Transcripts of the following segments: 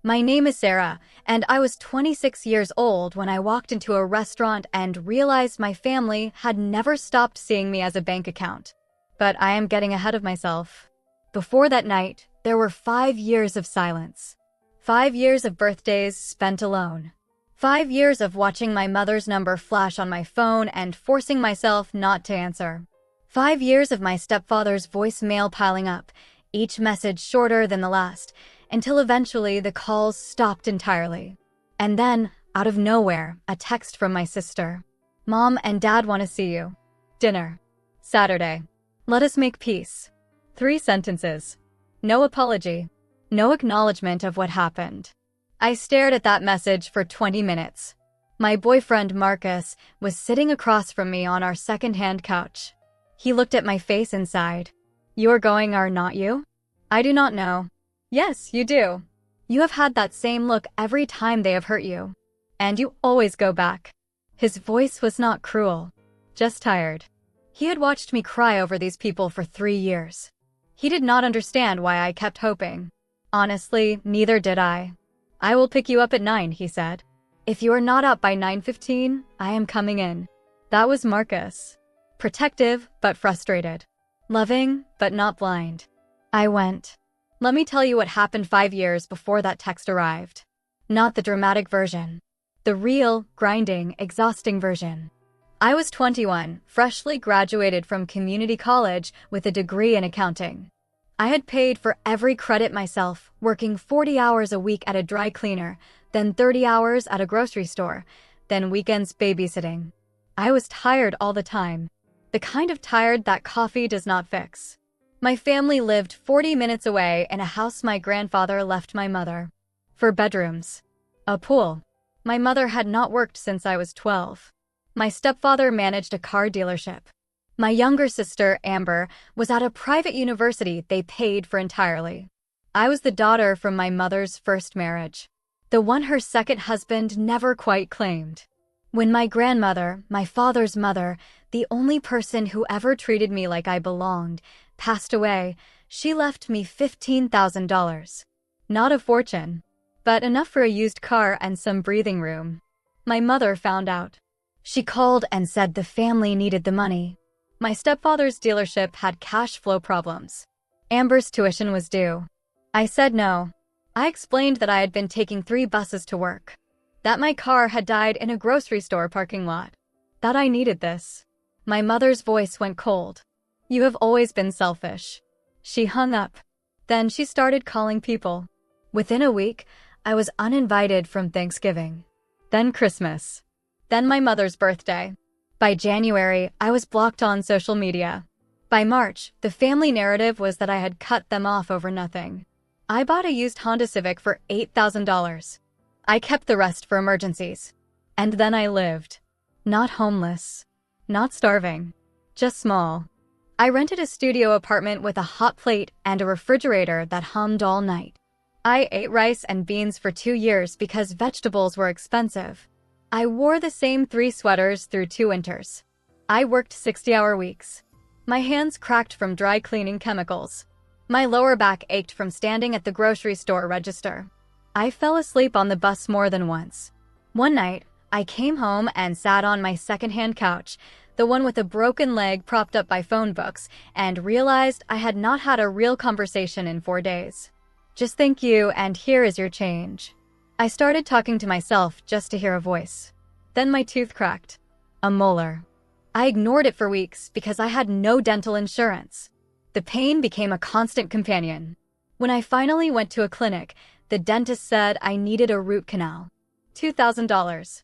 My name is Sarah, and I was 26 years old when I walked into a restaurant and realized my family had never stopped seeing me as a bank account. But I am getting ahead of myself. Before that night, there were 5 years of silence. 5 years of birthdays spent alone. 5 years of watching my mother's number flash on my phone and forcing myself not to answer. 5 years of my stepfather's voicemail piling up, each message shorter than the last, until eventually the calls stopped entirely. And then, out of nowhere, a text from my sister. "Mom and Dad want to see you. Dinner. Saturday. Let us make peace." 3 sentences. No apology. No acknowledgement of what happened. I stared at that message for 20 minutes. My boyfriend, Marcus, was sitting across from me on our second-hand couch. He looked at my face and sighed. "You are going, are not you?" "I do not know." "Yes, you do. You have had that same look every time they have hurt you. And you always go back." His voice was not cruel, just tired. He had watched me cry over these people for 3 years. He did not understand why I kept hoping. Honestly, neither did I. "I will pick you up at 9, he said. "If you are not up by 9:15, I am coming in." That was Marcus. Protective, but frustrated. Loving, but not blind. I went. Let me tell you what happened 5 years before that text arrived. Not the dramatic version. The real, grinding, exhausting version. I was 21, freshly graduated from community college with a degree in accounting. I had paid for every credit myself, working 40 hours a week at a dry cleaner, then 30 hours at a grocery store, then weekends babysitting. I was tired all the time. The kind of tired that coffee does not fix. My family lived 40 minutes away in a house my grandfather left my mother. 4 bedrooms. A pool. My mother had not worked since I was 12. My stepfather managed a car dealership. My younger sister, Amber, was at a private university they paid for entirely. I was the daughter from my mother's first marriage. The one her second husband never quite claimed. When my grandmother, my father's mother, the only person who ever treated me like I belonged, passed away, she left me $15,000. Not a fortune, but enough for a used car and some breathing room. My mother found out. She called and said the family needed the money. My stepfather's dealership had cash flow problems. Amber's tuition was due. I said no. I explained that I had been taking 3 buses to work. That my car had died in a grocery store parking lot. That I needed this. My mother's voice went cold. "You have always been selfish." She hung up. Then she started calling people. Within a week, I was uninvited from Thanksgiving. Then Christmas. Then my mother's birthday. By January, I was blocked on social media. By March, the family narrative was that I had cut them off over nothing. I bought a used Honda Civic for $8,000. I kept the rest for emergencies. And then I lived. Not homeless. Not starving. Just small. I rented a studio apartment with a hot plate and a refrigerator that hummed all night. I ate rice and beans for 2 years because vegetables were expensive. I wore the same 3 sweaters through 2 winters. I worked 60-hour weeks. My hands cracked from dry cleaning chemicals. My lower back ached from standing at the grocery store register. I fell asleep on the bus more than once. One night, I came home and sat on my second-hand couch, the one with a broken leg propped up by phone books, and realized I had not had a real conversation in 4 days. Just thank you, and here is your change. I started talking to myself just to hear a voice. Then my tooth cracked. A molar. I ignored it for weeks because I had no dental insurance. The pain became a constant companion. When I finally went to a clinic, the dentist said I needed a root canal. $2,000.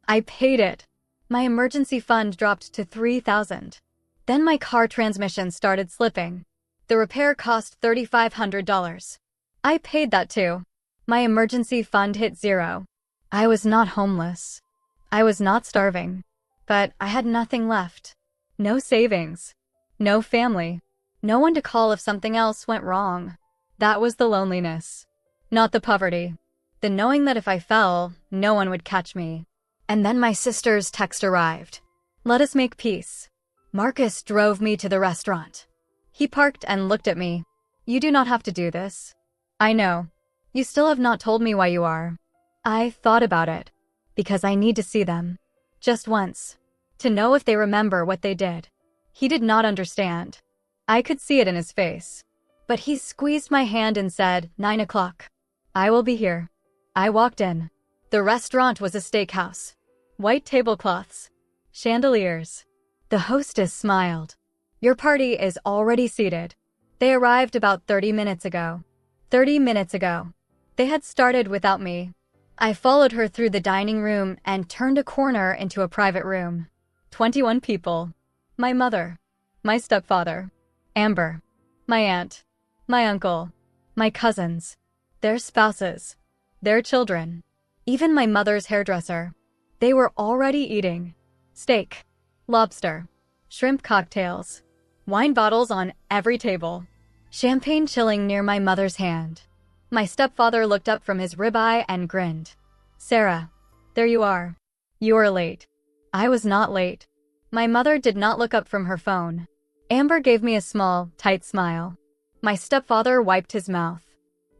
I paid it. My emergency fund dropped to $3,000. Then my car transmission started slipping. The repair cost $3,500. I paid that too. My emergency fund hit 0. I was not homeless. I was not starving. But I had nothing left. No savings. No family. No one to call if something else went wrong. That was the loneliness. Not the poverty. The knowing that if I fell, no one would catch me. And then my sister's text arrived. "Let us make peace." Marcus drove me to the restaurant. He parked and looked at me. "You do not have to do this." "I know. You still have not told me why you are. I thought about it. Because I need to see them. Just once. To know if they remember what they did. He did not understand. I could see it in his face. But he squeezed my hand and said, 9 o'clock. I will be here. I walked in. The restaurant was a steakhouse. White tablecloths. Chandeliers. The hostess smiled. Your party is already seated. They arrived about 30 minutes ago. 30 minutes ago. They had started without me. I followed her through the dining room and turned a corner into a private room. 21 people. My mother. My stepfather. Amber. My aunt. My uncle. My cousins. Their spouses. Their children. Even my mother's hairdresser. They were already eating. Steak. Lobster. Shrimp cocktails. Wine bottles on every table. Champagne chilling near my mother's hand. My stepfather looked up from his ribeye and grinned. Sarah, there you are. You are late. I was not late. My mother did not look up from her phone. Amber gave me a small, tight smile. My stepfather wiped his mouth.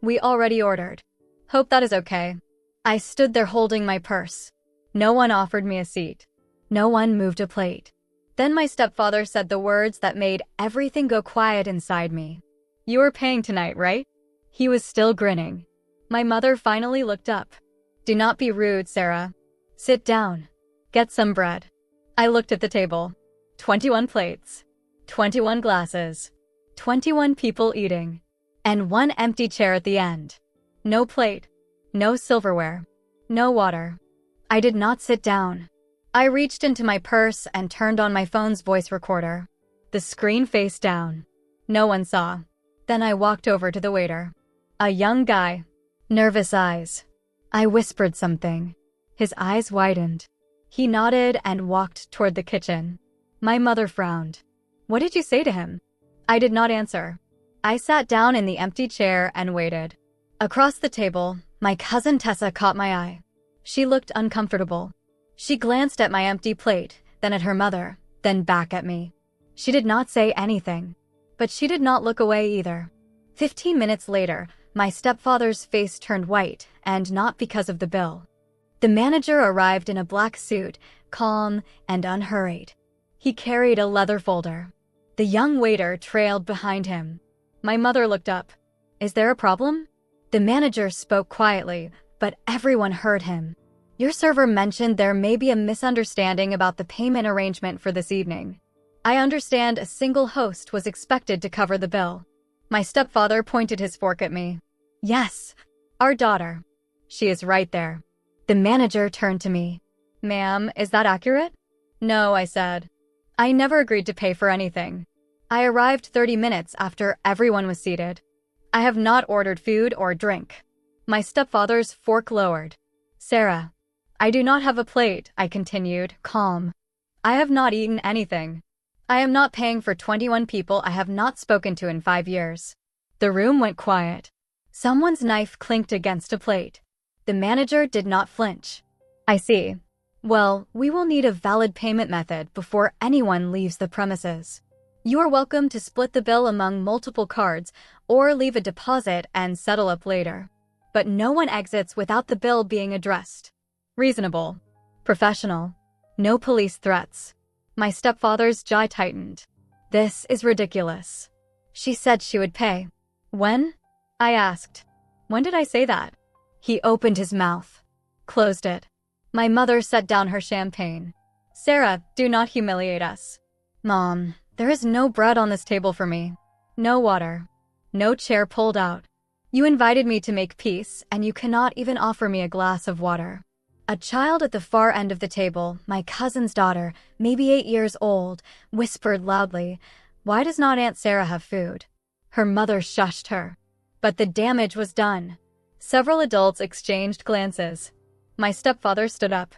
We already ordered. Hope that is okay. I stood there holding my purse. No one offered me a seat. No one moved a plate. Then my stepfather said the words that made everything go quiet inside me. You are paying tonight, right? He was still grinning. My mother finally looked up. Do not be rude, Sarah. Sit down. Get some bread. I looked at the table. 21 plates. 21 glasses. 21 people eating. And one empty chair at the end. No plate. No silverware. No water. I did not sit down. I reached into my purse and turned on my phone's voice recorder. The screen face down. No one saw. Then I walked over to the waiter. A young guy. Nervous eyes. I whispered something. His eyes widened. He nodded and walked toward the kitchen. My mother frowned. What did you say to him? I did not answer. I sat down in the empty chair and waited. Across the table, my cousin Tessa caught my eye. She looked uncomfortable. She glanced at my empty plate, then at her mother, then back at me. She did not say anything, but she did not look away either. 15 minutes later, my stepfather's face turned white, and not because of the bill. The manager arrived in a black suit, calm and unhurried. He carried a leather folder. The young waiter trailed behind him. My mother looked up. Is there a problem? The manager spoke quietly, but everyone heard him. Your server mentioned there may be a misunderstanding about the payment arrangement for this evening. I understand a single host was expected to cover the bill. My stepfather pointed his fork at me. Yes, our daughter. She is right there. The manager turned to me. Ma'am, is that accurate? No, I said. I never agreed to pay for anything. I arrived 30 minutes after everyone was seated. I have not ordered food or drink. My stepfather's fork lowered. Sarah, I do not have a plate, I continued, calm. I have not eaten anything. I am not paying for 21 people I have not spoken to in 5 years. The room went quiet. Someone's knife clinked against a plate. The manager did not flinch. I see. Well, we will need a valid payment method before anyone leaves the premises. You are welcome to split the bill among multiple cards or leave a deposit and settle up later. But no one exits without the bill being addressed. Reasonable. Professional. No police threats. My stepfather's jaw tightened. This is ridiculous. She said she would pay. When? I asked. When did I say that? He opened his mouth. Closed it. My mother set down her champagne. Sarah, do not humiliate us. Mom, there is no bread on this table for me. No water. No chair pulled out. You invited me to make peace, and you cannot even offer me a glass of water. A child at the far end of the table, my cousin's daughter, maybe 8 years old, whispered loudly, "Why does not Aunt Sarah have food?" Her mother shushed her. But the damage was done. Several adults exchanged glances. My stepfather stood up.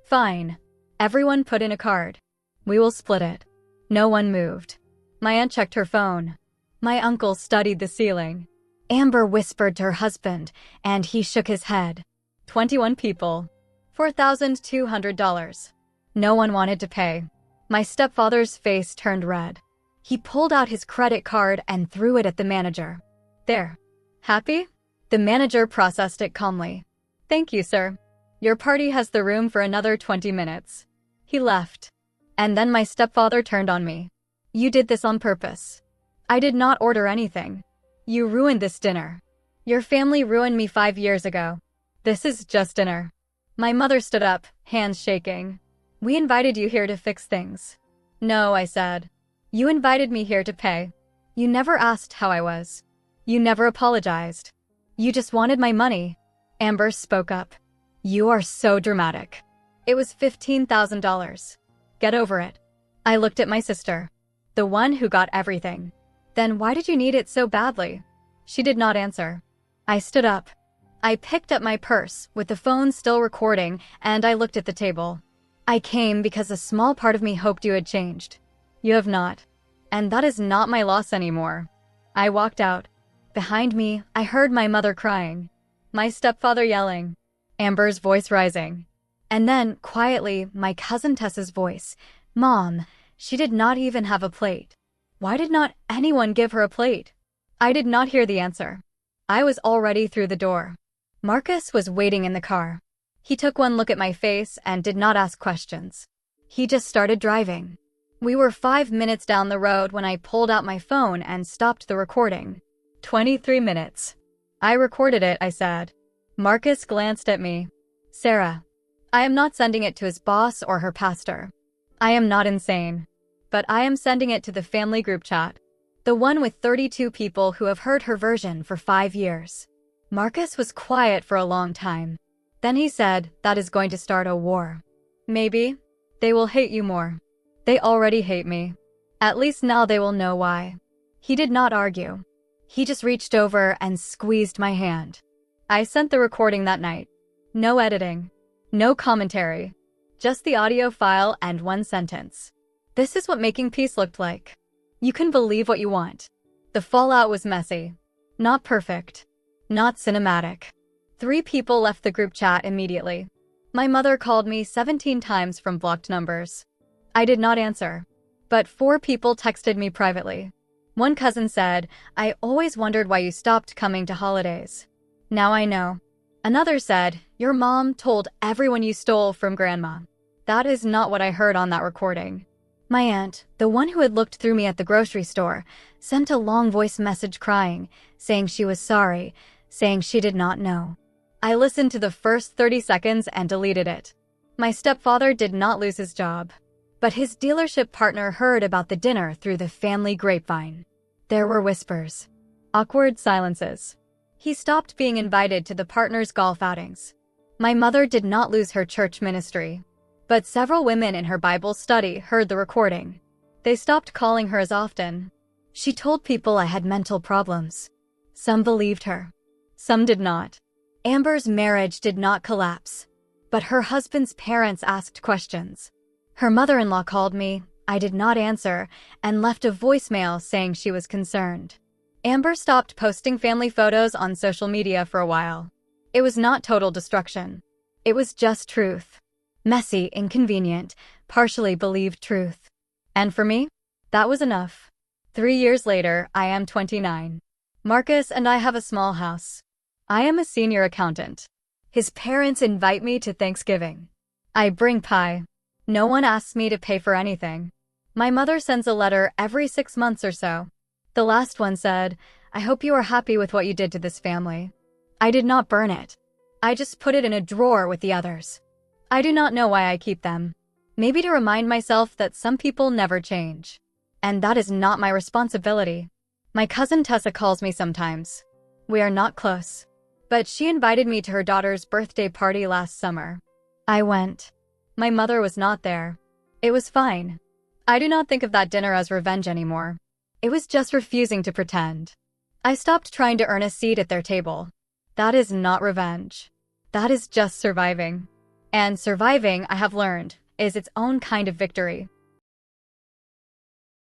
Fine. Everyone put in a card. We will split it. No one moved. My aunt checked her phone. My uncle studied the ceiling. Amber whispered to her husband, and he shook his head. 21 people. $4,200. No one wanted to pay. My stepfather's face turned red. He pulled out his credit card and threw it at the manager. There. Happy? The manager processed it calmly. "Thank you, sir. Your party has the room for another 20 minutes. He left. And then my stepfather turned on me. "You did this on purpose. I did not order anything. You ruined this dinner. Your family ruined me 5 years ago. This is just dinner." My mother stood up, hands shaking. "We invited you here to fix things." "No," I said. "You invited me here to pay. You never asked how I was. You never apologized. You just wanted my money." Amber spoke up. "You are so dramatic. It was $15,000. Get over it." I looked at my sister, the one who got everything. "Then why did you need it so badly?" She did not answer. I stood up. I picked up my purse, with the phone still recording, and I looked at the table. "I came because a small part of me hoped you had changed. You have not. And that is not my loss anymore." I walked out. Behind me, I heard my mother crying, my stepfather yelling, Amber's voice rising. And then, quietly, my cousin Tessa's voice. "Mom, she did not even have a plate. Why did not anyone give her a plate?" I did not hear the answer. I was already through the door. Marcus was waiting in the car. He took one look at my face and did not ask questions. He just started driving. We were 5 minutes down the road when I pulled out my phone and stopped the recording. 23 minutes. "I recorded it," I said. Marcus glanced at me. "Sarah, I am not sending it to his boss or her pastor. I am not insane. But I am sending it to the family group chat. The one with 32 people who have heard her version for 5 years." Marcus was quiet for a long time. Then he said, "That is going to start a war. Maybe. They will hate you more. They already hate me. At least now they will know why." He did not argue. He just reached over and squeezed my hand. I sent the recording that night. No editing. No commentary. Just the audio file and one sentence. This is what making peace looked like. You can believe what you want. The fallout was messy. Not perfect. Not cinematic. 3 people left the group chat immediately. My mother called me 17 times from blocked numbers. I did not answer. But 4 people texted me privately. One cousin said, "I always wondered why you stopped coming to holidays. Now I know." Another said, "Your mom told everyone you stole from grandma." That is not what I heard on that recording. My aunt, the one who had looked through me at the grocery store, sent a long voice message crying, saying she was sorry, saying she did not know. I listened to the first 30 seconds and deleted it. My stepfather did not lose his job, but his dealership partner heard about the dinner through the family grapevine. There were whispers. Awkward silences. He stopped being invited to the partner's golf outings. My mother did not lose her church ministry, but several women in her Bible study heard the recording. They stopped calling her as often. She told people I had mental problems. Some believed her. Some did not. Amber's marriage did not collapse, but her husband's parents asked questions. Her mother-in-law called me, I did not answer, and left a voicemail saying she was concerned. Amber stopped posting family photos on social media for a while. It was not total destruction. It was just truth. Messy, inconvenient, partially believed truth. And for me, that was enough. 3 years later, I am 29. Marcus and I have a small house. I am a senior accountant. His parents invite me to Thanksgiving. I bring pie. No one asks me to pay for anything. My mother sends a letter every 6 months or so. The last one said, "I hope you are happy with what you did to this family." I did not burn it. I just put it in a drawer with the others. I do not know why I keep them. Maybe to remind myself that some people never change. And that is not my responsibility. My cousin Tessa calls me sometimes. We are not close. But she invited me to her daughter's birthday party last summer. I went. My mother was not there. It was fine. I do not think of that dinner as revenge anymore. It was just refusing to pretend. I stopped trying to earn a seat at their table. That is not revenge. That is just surviving. And surviving, I have learned, is its own kind of victory.